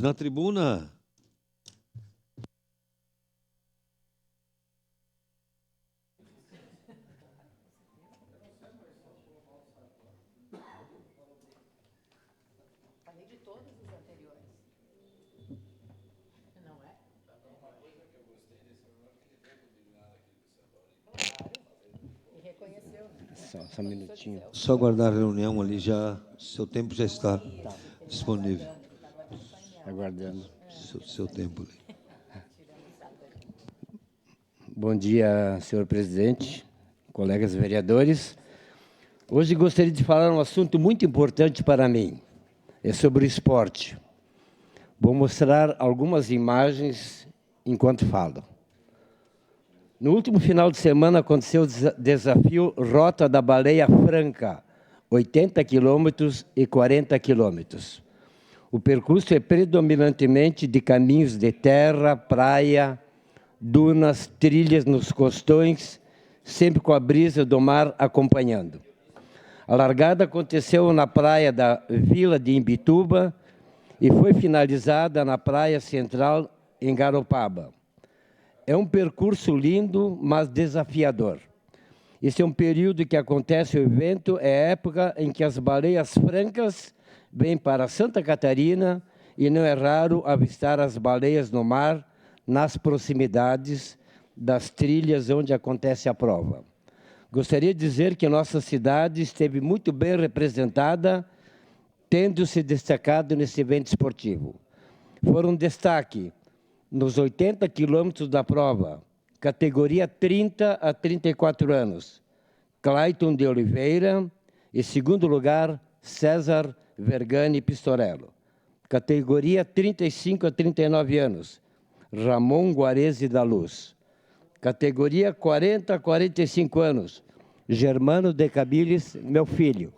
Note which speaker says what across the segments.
Speaker 1: Na tribuna.
Speaker 2: Falei de todos os anteriores. Não é? Claro. E reconheceu.
Speaker 3: Só um minutinho.
Speaker 1: Só aguardar a reunião ali, já seu tempo já está disponível.
Speaker 3: Aguardando.
Speaker 1: Seu tempo ali.
Speaker 3: Bom dia, senhor presidente, colegas vereadores. Hoje gostaria de falar um assunto muito importante para mim. É sobre o esporte. Vou mostrar algumas imagens enquanto falo. No último final de semana aconteceu o desafio Rota da Baleia Franca, 80 quilômetros e 40 quilômetros. O percurso é predominantemente de caminhos de terra, praia, dunas, trilhas nos costões, sempre com a brisa do mar acompanhando. A largada aconteceu na praia da Vila de Imbituba e foi finalizada na praia central em Garopaba. É um percurso lindo, mas desafiador. Esse é um período que acontece o evento, é a época em que as baleias francas vêm para Santa Catarina e não é raro avistar as baleias no mar, nas proximidades das trilhas onde acontece a prova. Gostaria de dizer que nossa cidade esteve muito bem representada, tendo se destacado nesse evento esportivo. Foram destaque nos 80 quilômetros da prova, categoria 30 a 34 anos, Clayton de Oliveira e, segundo lugar, César Vergani Pistorello. Categoria 35 a 39 anos, Ramon Guarese da Luz. Categoria 40 a 45 anos, Germano de Cabilis, meu filho.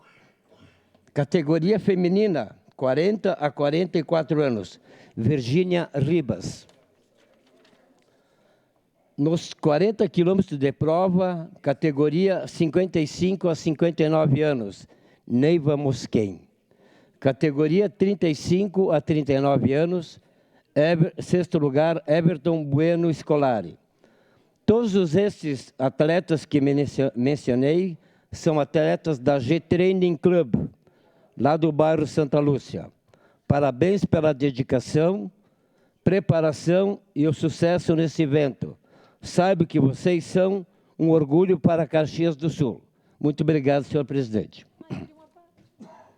Speaker 3: Categoria feminina, 40 a 44 anos, Virgínia Ribas. Nos 40 quilômetros de prova, categoria 55 a 59 anos, Neiva Mosquen. Categoria 35 a 39 anos, sexto lugar, Everton Bueno Scolari. Todos estes atletas que mencionei são atletas da G-Training Club, lá do bairro Santa Lúcia. Parabéns pela dedicação, preparação e o sucesso nesse evento. Saiba que vocês são um orgulho para Caxias do Sul. Muito obrigado, senhor presidente.